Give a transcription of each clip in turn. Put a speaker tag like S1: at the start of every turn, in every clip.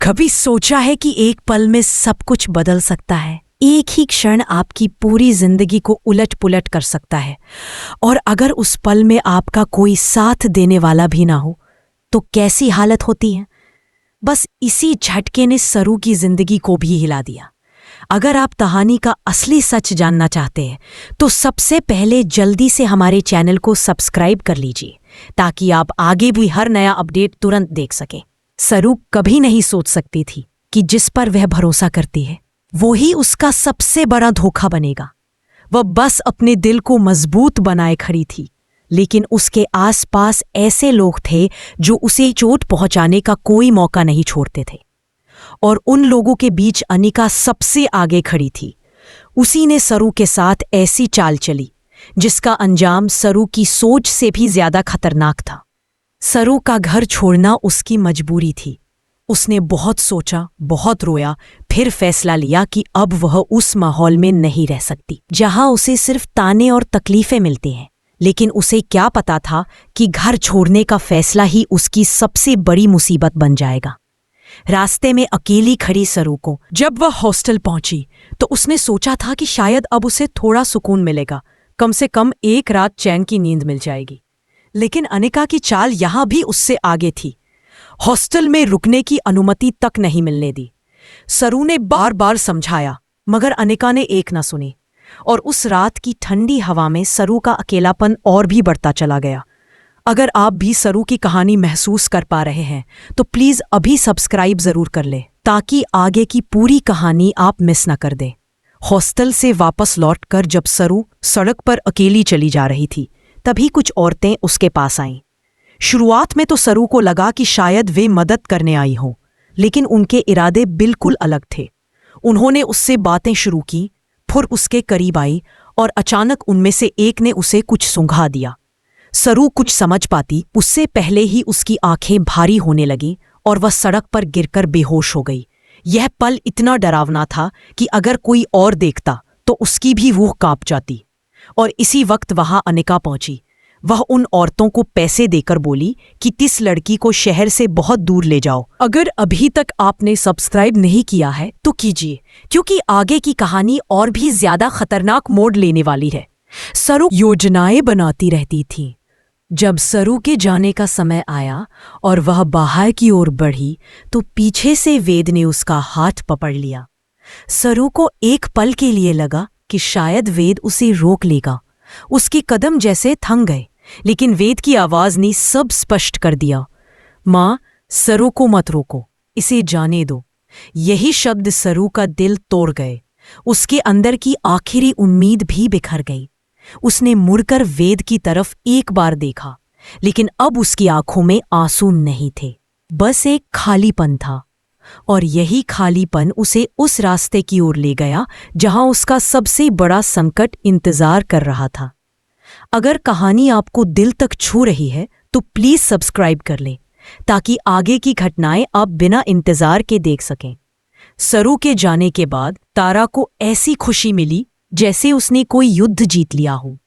S1: कभी सोचा है कि एक पल में सब कुछ बदल सकता है? एक ही क्षण आपकी पूरी जिंदगी को उलट पुलट कर सकता है। और अगर उस पल में आपका कोई साथ देने वाला भी ना हो तो कैसी हालत होती है। बस इसी झटके ने सरू की जिंदगी को भी हिला दिया। अगर आप कहानी का असली सच जानना चाहते हैं तो सबसे पहले जल्दी से हमारे चैनल को सब्सक्राइब कर लीजिए ताकि आप आगे भी हर नया अपडेट तुरंत देख सकें। सरू कभी नहीं सोच सकती थी कि जिस पर वह भरोसा करती है वो ही उसका सबसे बड़ा धोखा बनेगा। वह बस अपने दिल को मजबूत बनाए खड़ी थी, लेकिन उसके आसपास ऐसे लोग थे जो उसे चोट पहुंचाने का कोई मौका नहीं छोड़ते थे। और उन लोगों के बीच अनिका सबसे आगे खड़ी थी। उसी ने सरू के साथ ऐसी चाल चली जिसका अंजाम सरू की सोच से भी ज्यादा खतरनाक था। सरू का घर छोड़ना उसकी मजबूरी थी। उसने बहुत सोचा, बहुत रोया, फिर फैसला लिया कि अब वह उस माहौल में नहीं रह सकती जहां उसे सिर्फ ताने और तकलीफें मिलती हैं। लेकिन उसे क्या पता था कि घर छोड़ने का फैसला ही उसकी सबसे बड़ी मुसीबत बन जाएगा। रास्ते में अकेली खड़ी सरू को जब वह हॉस्टल पहुंची तो उसने सोचा था कि शायद अब उसे थोड़ा सुकून मिलेगा, कम से कम एक रात चैन की नींद मिल जाएगी। लेकिन अनिका की चाल यहां भी उससे आगे थी। हॉस्टल में रुकने की अनुमति तक नहीं मिलने दी। सरू ने बार बार समझाया मगर अनिका ने एक न सुनी। और उस रात की ठंडी हवा में सरू का अकेलापन और भी बढ़ता चला गया। अगर आप भी सरू की कहानी महसूस कर पा रहे हैं तो प्लीज अभी सब्सक्राइब जरूर कर ले ताकि आगे की पूरी कहानी आप मिस न कर दें। हॉस्टल से वापस लौटकर जब सरू सड़क पर अकेली चली जा रही थी तभी कुछ औरतें उसके पास आईं। शुरुआत में तो सरू को लगा कि शायद वे मदद करने आई हों, लेकिन उनके इरादे बिल्कुल अलग थे। उन्होंने उससे बातें शुरू की, फिर उसके करीब आई और अचानक उनमें से एक ने उसे कुछ सुंघा दिया। सरू कुछ समझ पाती उससे पहले ही उसकी आंखें भारी होने लगीं और वह सड़क पर गिरकर बेहोश हो गई। यह पल इतना डरावना था कि अगर कोई और देखता तो उसकी भी रूह कांप जाती। और इसी वक्त वहां अनिका पहुंची। वह उन औरतों को पैसे देकर बोली कि इस लड़की को शहर से बहुत दूर ले जाओ। अगर अभी तक आपने सब्सक्राइब नहीं किया है तो कीजिए, क्योंकि आगे की कहानी और भी ज्यादा खतरनाक मोड़ लेने वाली है। सरू योजनाएं बनाती रहती थी। जब सरू के जाने का समय आया और वह बाहर की ओर बढ़ी तो पीछे से वेद ने उसका हाथ पकड़ लिया। सरू को एक पल के लिए लगा कि शायद वेद उसे रोक लेगा। उसके कदम जैसे थम गए, लेकिन वेद की आवाज ने सब स्पष्ट कर दिया। मां, सरू को मत रोको, इसे जाने दो। यही शब्द सरू का दिल तोड़ गए। उसके अंदर की आखिरी उम्मीद भी बिखर गई। उसने मुड़कर वेद की तरफ एक बार देखा, लेकिन अब उसकी आंखों में आंसू नहीं थे, बस एक खालीपन था। और यही खालीपन उसे उस रास्ते की ओर ले गया जहां उसका सबसे बड़ा संकट इंतजार कर रहा था। अगर कहानी आपको दिल तक छू रही है तो प्लीज सब्सक्राइब कर लें ताकि आगे की घटनाएं आप बिना इंतजार के देख सकें। सरू के जाने के बाद तारा को ऐसी खुशी मिली जैसे उसने कोई युद्ध जीत लिया हो।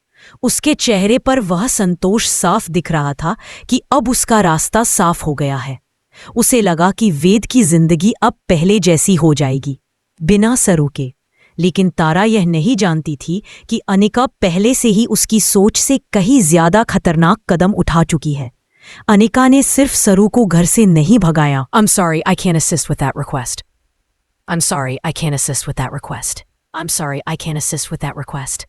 S1: उसके चेहरे पर वह संतोष साफ दिख रहा था कि अब उसका रास्ता साफ हो गया है। उसे लगा कि वेद की जिंदगी अब पहले जैसी हो जाएगी, बिना सरू के। लेकिन तारा यह नहीं जानती थी कि अनिका पहले से ही उसकी सोच से कहीं ज्यादा खतरनाक कदम उठा चुकी है। अनिका ने सिर्फ सरू को घर से नहीं भगाया। I'm sorry, I can't assist with that request. I'm sorry, I can't assist with that request. I'm sorry, I can't assist with that request.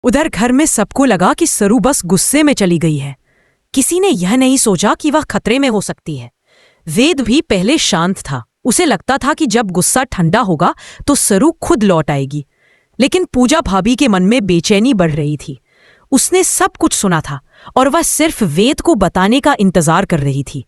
S1: उधर घर में सबको लगा कि सरू बस गुस्से में चली गई है। किसी ने यह नहीं सोचा कि वह खतरे में हो सकती है। वेद भी पहले शांत था। उसे लगता था कि जब गुस्सा ठंडा होगा तो सरू खुद लौट आएगी। लेकिन पूजा भाभी के मन में बेचैनी बढ़ रही थी। उसने सब कुछ सुना था और वह सिर्फ वेद को बताने का इंतजार कर रही थी।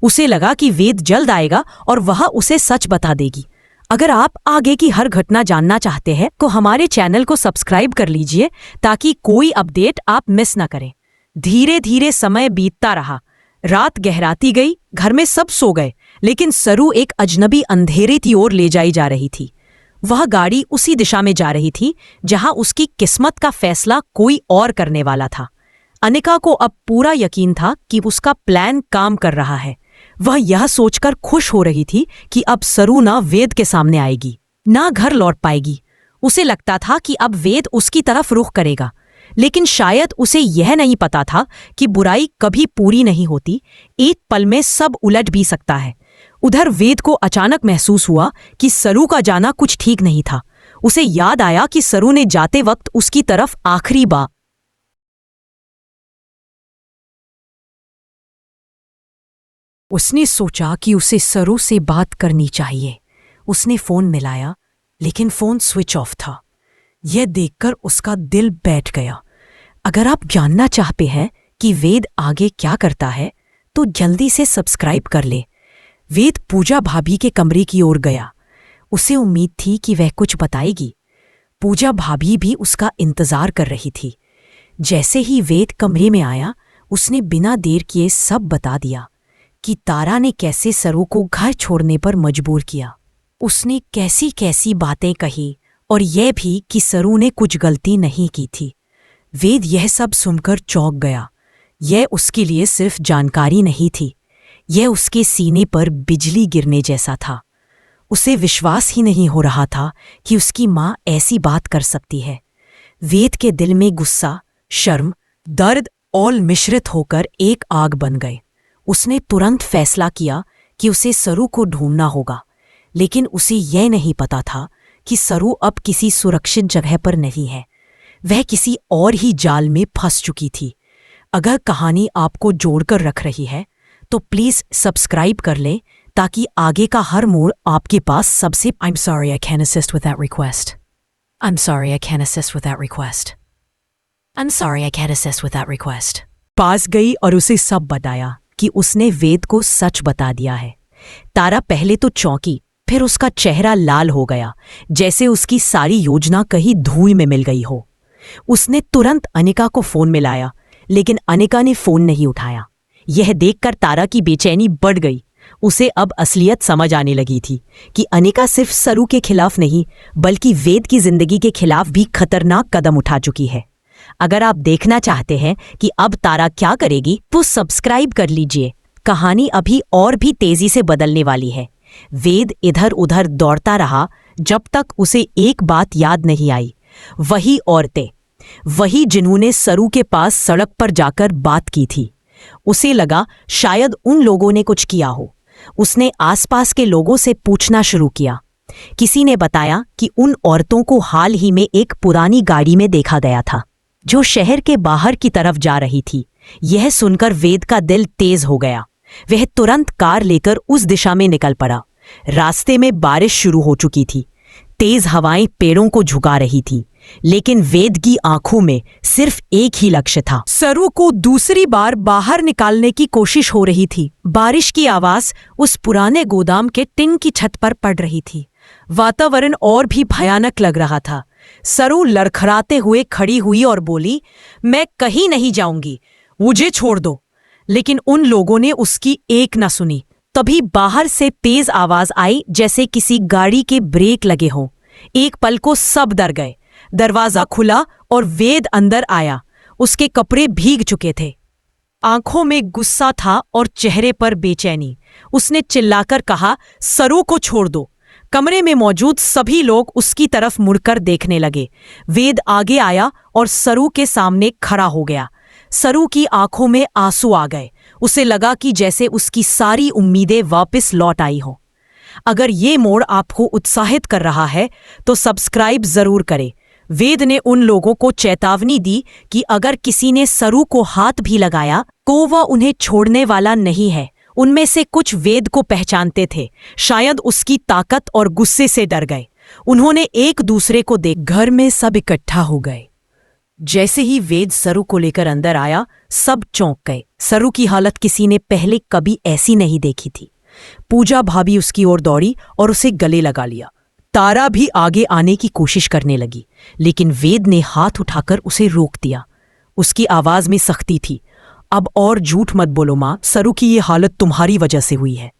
S1: उसे लगा कि वेद जल्द आएगा और वह उसे सच बता देगी। अगर आप आगे की हर घटना जानना चाहते हैं तो हमारे चैनल को सब्सक्राइब कर लीजिए ताकि कोई अपडेट आप मिस न करें। धीरे धीरे समय बीतता रहा। रात गहराती गई, घर में सब सो गए, लेकिन सरू एक अजनबी अंधेरे की ओर ले जाई जा रही थी। वह गाड़ी उसी दिशा में जा रही थी जहां उसकी किस्मत का फैसला कोई और करने वाला था। अनिका को अब पूरा यकीन था कि उसका प्लान काम कर रहा है। वह यह सोचकर खुश हो रही थी कि अब सरू ना वेद के सामने आएगी, ना घर लौट पाएगी। उसे लगता था कि अब वेद उसकी तरफ रुख करेगा, लेकिन शायद उसे यह नहीं पता था कि बुराई कभी पूरी नहीं होती। एक पल में सब उलट भी सकता है। उधर वेद को अचानक महसूस हुआ कि सरू का जाना कुछ ठीक नहीं था। उसे याद आया कि सरू ने जाते वक्त उसकी तरफ आखिरी बार उसने सोचा कि उसे सरू से बात करनी चाहिए। उसने फोन मिलाया, लेकिन फोन स्विच ऑफ था। यह देखकर उसका दिल बैठ गया। अगर आप जानना चाहते हैं कि वेद आगे क्या करता है तो जल्दी से सब्सक्राइब कर ले। वेद पूजा भाभी के कमरे की ओर गया। उसे उम्मीद थी कि वह कुछ बताएगी। पूजा भाभी भी उसका इंतजार कर रही थी। जैसे ही वेद कमरे में आया, उसने बिना देर किए सब बता दिया कि तारा ने कैसे सरू को घर छोड़ने पर मजबूर किया। उसने कैसी कैसी बातें कही और यह भी कि सरू ने कुछ गलती नहीं की थी। वेद यह सब सुनकर चौंक गया। यह उसके लिए सिर्फ जानकारी नहीं थी, यह उसके सीने पर बिजली गिरने जैसा था। उसे विश्वास ही नहीं हो रहा था कि उसकी माँ ऐसी बात कर सकती है। वेद के दिल में गुस्सा, शर्म, दर्द और मिश्रित होकर एक आग बन गए। उसने तुरंत फैसला किया कि उसे सरू को ढूंढना होगा, लेकिन उसे यह नहीं पता था कि सरू अब किसी सुरक्षित जगह पर नहीं है। वह किसी और ही जाल में फंस चुकी थी। अगर कहानी आपको जोड़कर रख रही है तो प्लीज सब्सक्राइब कर लें ताकि आगे का हर मोड़ आपके पास सबसे I'm sorry I can't assist with that request. I'm sorry I can't assist with that request. I'm sorry I can't assist with that request. पास गई और उसे सब बताया कि उसने वेद को सच बता दिया है। तारा पहले तो चौंकी, फिर उसका चेहरा लाल हो गया, जैसे उसकी सारी योजना कहीं धूल में मिल गई हो। उसने तुरंत अनिका को फोन मिलाया, लेकिन अनिका ने फोन नहीं उठाया। यह देखकर तारा की बेचैनी बढ़ गई। उसे अब असलियत समझ आने लगी थी कि अनिका सिर्फ सरू के खिलाफ नहीं, बल्कि वेद की जिंदगी के खिलाफ भी खतरनाक कदम उठा चुकी है। अगर आप देखना चाहते हैं कि अब तारा क्या करेगी तो सब्सक्राइब कर लीजिए। कहानी अभी और भी तेजी से बदलने वाली है। वेद इधर उधर दौड़ता रहा जब तक उसे एक बात याद नहीं आई। वही औरतें, वही जिन्होंने सरू के पास सड़क पर जाकर बात की थी। उसे लगा शायद उन लोगों ने कुछ किया हो। उसने आसपास के लोगों से पूछना शुरू किया। किसी ने बताया कि उन औरतों को हाल ही में एक पुरानी गाड़ी में देखा गया था जो शहर के बाहर की तरफ जा रही थी। यह सुनकर वेद का दिल तेज हो गया। वह तुरंत कार लेकर उस दिशा में निकल पड़ा। रास्ते में बारिश शुरू हो चुकी थी। तेज हवाएं पेड़ों को झुका रही थी, लेकिन वेद की आंखों में सिर्फ एक ही लक्ष्य था। सरू को दूसरी बार बाहर निकालने की कोशिश हो रही थी। बारिश की आवाज उस पुराने गोदाम के टिन की छत पर पड़ रही थी। वातावरण और भी भयानक लग रहा था। सरू लड़खड़ाते हुए खड़ी हुई और बोली, मैं कहीं नहीं जाऊंगी, मुझे छोड़ दो। लेकिन उन लोगों ने उसकी एक न सुनी। तभी बाहर से तेज आवाज आई, जैसे किसी गाड़ी के ब्रेक लगे हों। एक पल को सब डर गए। दरवाजा खुला और वेद अंदर आया। उसके कपड़े भीग चुके थे। आंखों में गुस्सा था और चेहरे पर बेचैनी। उसने चिल्लाकर कहा, सरू को छोड़ दो। कमरे में मौजूद सभी लोग उसकी तरफ मुड़कर देखने लगे। वेद आगे आया और सरू के सामने खड़ा हो गया। सरू की आंखों में आंसू आ गए। उसे लगा कि जैसे उसकी सारी उम्मीदें वापस लौट आई हों। अगर ये मोड़ आपको उत्साहित कर रहा है तो सब्सक्राइब जरूर करें। वेद ने उन लोगों को चेतावनी दी कि अगर किसी ने सरू को हाथ भी लगाया तो वह उन्हें छोड़ने वाला नहीं है। उनमें से कुछ वेद को पहचानते थे, शायद उसकी ताकत और गुस्से से डर गए। उन्होंने एक दूसरे को देख घर में सब इकट्ठा हो गए। जैसे ही वेद सरू को लेकर अंदर आया, सब चौंक गए। सरू की हालत किसी ने पहले कभी ऐसी नहीं देखी थी। पूजा भाभी उसकी ओर दौड़ी और उसे गले लगा लिया। तारा भी आगे आने की कोशिश करने लगी, लेकिन वेद ने हाथ उठाकर उसे रोक दिया। उसकी आवाज में सख्ती थी। अब और झूठ मत बोलो मां, सरू की ये हालत तुम्हारी वजह से हुई है।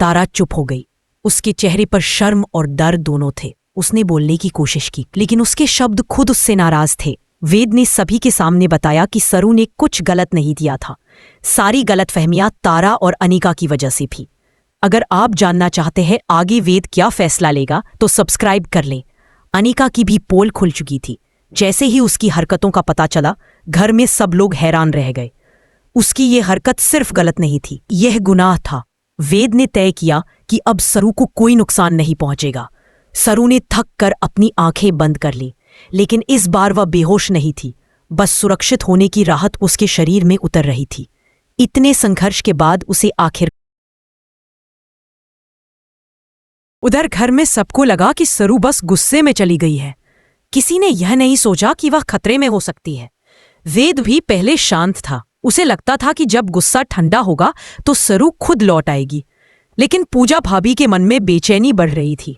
S1: तारा चुप हो गई। उसके चेहरे पर शर्म और डर दोनों थे। उसने बोलने की कोशिश की, लेकिन उसके शब्द खुद उससे नाराज थे। वेद ने सभी के सामने बताया कि सरू ने कुछ गलत नहीं किया था। सारी गलतफहमियां तारा और अनिका की वजह से थी। अगर आप जानना चाहते हैं आगे वेद क्या फैसला लेगा तो सब्सक्राइब कर लें। अनिका की भी पोल खुल चुकी थी। जैसे ही उसकी हरकतों का पता चला, घर में सब लोग हैरान रह गए। उसकी ये हरकत सिर्फ गलत नहीं थी, यह गुनाह था। वेद ने तय किया कि अब सरू को कोई नुकसान नहीं पहुंचेगा। सरू ने थक कर अपनी आंखें बंद कर ली, लेकिन इस बार वह बेहोश नहीं थी। बस सुरक्षित होने की राहत उसके शरीर में उतर रही थी। इतने संघर्ष के बाद उसे आखिर उधर घर में सबको लगा कि सरू बस गुस्से में चली गई है। किसी ने यह नहीं सोचा कि वह खतरे में हो सकती है। वेद भी पहले शांत था। उसे लगता था कि जब गुस्सा ठंडा होगा तो सरू खुद लौट आएगी। लेकिन पूजा भाभी के मन में बेचैनी बढ़ रही थी।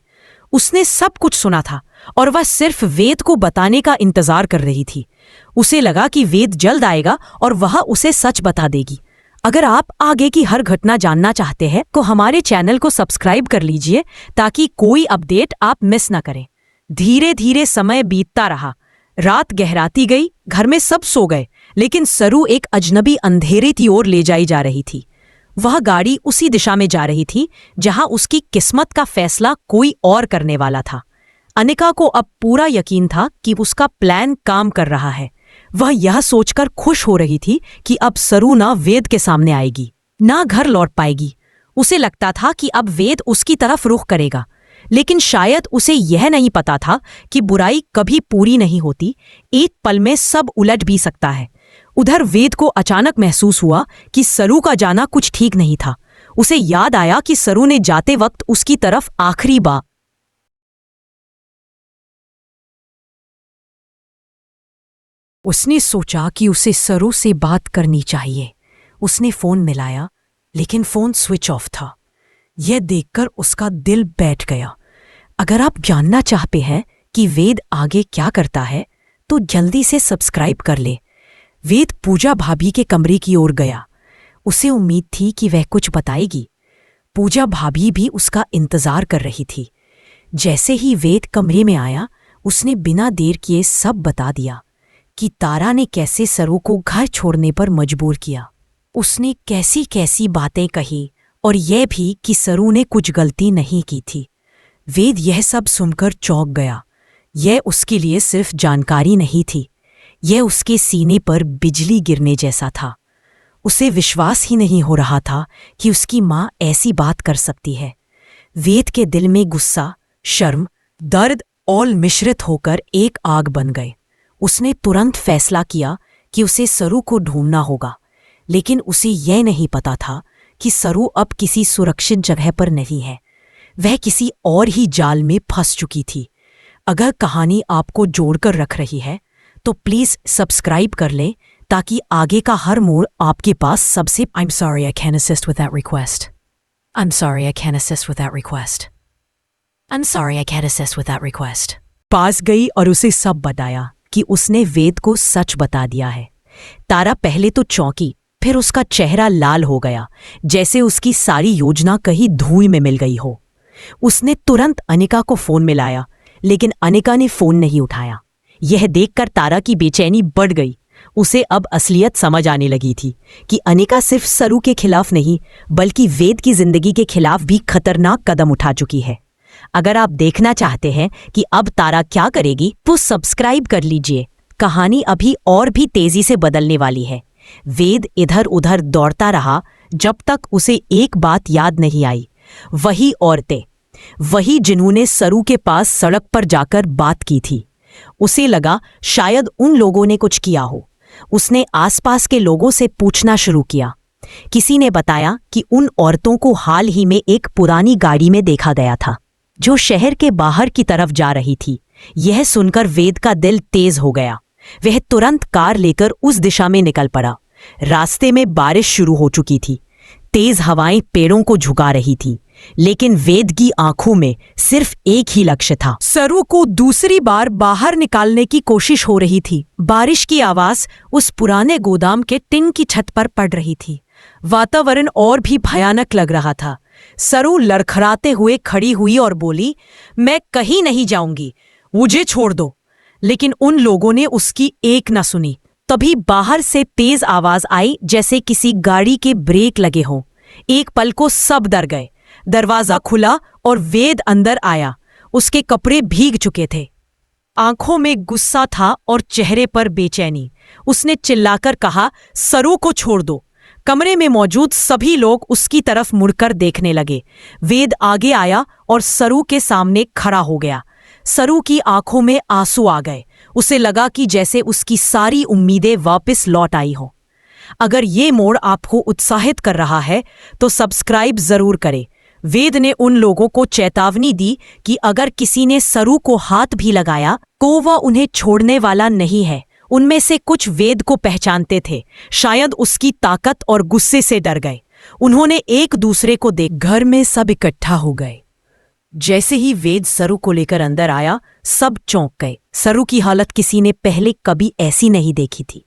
S1: उसने सब कुछ सुना था और वह सिर्फ वेद को बताने का इंतजार कर रही थी। उसे लगा कि वेद जल्द आएगा और वह उसे सच बता देगी। अगर आप आगे की हर घटना जानना चाहते हैं तो हमारे चैनल को सब्सक्राइब कर लीजिए ताकि कोई अपडेट आप मिस न करें। धीरे धीरे समय बीतता रहा। रात गहराती गई। घर में सब सो गए, लेकिन सरू एक अजनबी अंधेरे की ओर ले जाई जा रही थी। वह गाड़ी उसी दिशा में जा रही थी जहां उसकी किस्मत का फैसला कोई और करने वाला था। अनिका को अब पूरा यकीन था कि उसका प्लान काम कर रहा है। वह यह सोचकर खुश हो रही थी कि अब सरू ना वेद के सामने आएगी, ना घर लौट पाएगी। उसे लगता था कि अब वेद उसकी तरफ रुख करेगा, लेकिन शायद उसे यह नहीं पता था कि बुराई कभी पूरी नहीं होती। एक पल में सब उलट भी सकता है। उधर वेद को अचानक महसूस हुआ कि सरू का जाना कुछ ठीक नहीं था। उसे याद आया कि सरू ने जाते वक्त उसकी तरफ आखिरी बार उसने सोचा कि उसे सरू से बात करनी चाहिए। उसने फोन मिलाया, लेकिन फोन स्विच ऑफ था। यह देखकर उसका दिल बैठ गया। अगर आप जानना चाहते हैं कि वेद आगे क्या करता है तो जल्दी से सब्सक्राइब कर ले। वेद पूजा भाभी के कमरे की ओर गया। उसे उम्मीद थी कि वह कुछ बताएगी। पूजा भाभी भी उसका इंतजार कर रही थी। जैसे ही वेद कमरे में आया, उसने बिना देर किए सब बता दिया कि तारा ने कैसे सरू को घर छोड़ने पर मजबूर किया। उसने कैसी कैसी बातें कही और यह भी कि सरू ने कुछ गलती नहीं की थी। वेद यह सब सुनकर चौंक गया। यह उसके लिए सिर्फ जानकारी नहीं थी, यह उसके सीने पर बिजली गिरने जैसा था। उसे विश्वास ही नहीं हो रहा था कि उसकी माँ ऐसी बात कर सकती है। वेद के दिल में गुस्सा, शर्म, दर्द और मिश्रित होकर एक आग बन गए। उसने तुरंत फैसला किया कि उसे सरू को ढूंढना होगा, लेकिन उसे यह नहीं पता था कि सरू अब किसी सुरक्षित जगह पर नहीं है। वह किसी और ही जाल में फंस चुकी थी। अगर कहानी आपको जोड़कर रख रही है तो प्लीज सब्सक्राइब कर लें ताकि आगे का हर मोड़ आपके पास सबसे I'm sorry I can't assist with that request. I'm sorry I can't assist with that request. I'm sorry I can't assist with that request. पास गई और उसे सब बताया कि उसने वेद को सच बता दिया है। तारा पहले तो चौंकी, फिर उसका चेहरा लाल हो गया, जैसे उसकी सारी योजना कहीं धूल में मिल गई हो। उसने तुरंत अनिका को फोन मिलाया, लेकिन अनिका ने फोन नहीं उठाया। यह देखकर तारा की बेचैनी बढ़ गई। उसे अब असलियत समझ आने लगी थी कि अनिका सिर्फ सरू के खिलाफ नहीं, बल्कि वेद की जिंदगी के खिलाफ भी खतरनाक कदम उठा चुकी है। अगर आप देखना चाहते हैं कि अब तारा क्या करेगी तो सब्सक्राइब कर लीजिए। कहानी अभी और भी तेजी से बदलने वाली है। वेद इधर उधर दौड़ता रहा जब तक उसे एक बात याद नहीं आई। वही औरतें, वही जिन्होंने सरू के पास सड़क पर जाकर बात की थी, उसे लगा शायद उन लोगों ने कुछ किया हो। उसने आसपास के लोगों से पूछना शुरू किया। किसी ने बताया कि उन औरतों को हाल ही में एक पुरानी गाड़ी में देखा गया था जो शहर के बाहर की तरफ जा रही थी। यह सुनकर वेद का दिल तेज हो गया। वह तुरंत कार लेकर उस दिशा में निकल पड़ा। रास्ते में बारिश शुरू हो चुकी थी। तेज हवाएं पेड़ों को झुका रही थी, लेकिन वेद की आंखों में सिर्फ एक ही लक्ष्य था। सरू को दूसरी बार बाहर निकालने की कोशिश हो रही थी। बारिश की आवाज उस पुराने गोदाम के टिन की छत पर पड़ रही थी। वातावरण और भी भयानक लग रहा था। सरू लड़खड़ाते हुए खड़ी हुई और बोली, मैं कहीं नहीं जाऊंगी, मुझे छोड़ दो। लेकिन उन लोगों ने उसकी एक न सुनी। तभी बाहर से तेज आवाज आई, जैसे किसी गाड़ी के ब्रेक लगे हों। एक पल को सब डर गए। दरवाजा खुला और वेद अंदर आया। उसके कपड़े भीग चुके थे, आंखों में गुस्सा था और चेहरे पर बेचैनी। उसने चिल्लाकर कहा, सरू को छोड़ दो। कमरे में मौजूद सभी लोग उसकी तरफ मुड़कर देखने लगे। वेद आगे आया और सरू के सामने खड़ा हो गया। सरू की आंखों में आंसू आ गए। उसे लगा कि जैसे उसकी सारी उम्मीदें वापस लौट आई हों। अगर ये मोड़ आपको उत्साहित कर रहा है तो सब्सक्राइब जरूर करें। वेद ने उन लोगों को चेतावनी दी कि अगर किसी ने सरू को हाथ भी लगाया तो वह उन्हें छोड़ने वाला नहीं है। उनमें से कुछ वेद को पहचानते थे, शायद उसकी ताकत और गुस्से से डर गए। उन्होंने एक दूसरे को देख घर में सब इकट्ठा हो गए। जैसे ही वेद सरू को लेकर अंदर आया, सब चौंक गए। सरू की हालत किसी ने पहले कभी ऐसी नहीं देखी थी।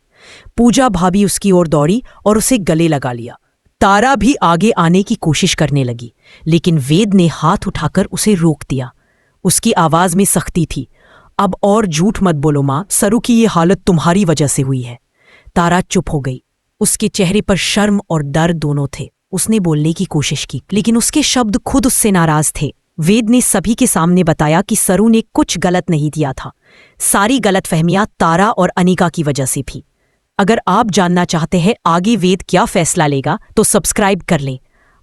S1: पूजा भाभी उसकी ओर दौड़ी और उसे गले लगा लिया। तारा भी आगे आने की कोशिश करने लगी, लेकिन वेद ने हाथ उठाकर उसे रोक दिया। उसकी आवाज में सख्ती थी, अब और झूठ मत बोलो माँ, सरू की ये हालत तुम्हारी वजह से हुई है। तारा चुप हो गई। उसके चेहरे पर शर्म और डर दोनों थे। उसने बोलने की कोशिश की, लेकिन उसके शब्द खुद उससे नाराज थे। वेद ने सभी के सामने बताया कि सरू ने कुछ गलत नहीं किया था। सारी गलतफहमियां तारा और अनिका की वजह से थी। अगर आप जानना चाहते हैं आगे वेद क्या फैसला लेगा तो सब्सक्राइब कर लें।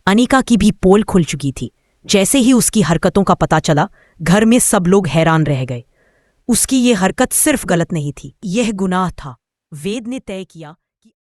S1: अनिका की भी पोल खुल चुकी थी। जैसे ही उसकी हरकतों का पता चला, घर में सब लोग हैरान रह गए। उसकी ये हरकत सिर्फ गलत नहीं थी, यह गुनाह था। वेद ने तय किया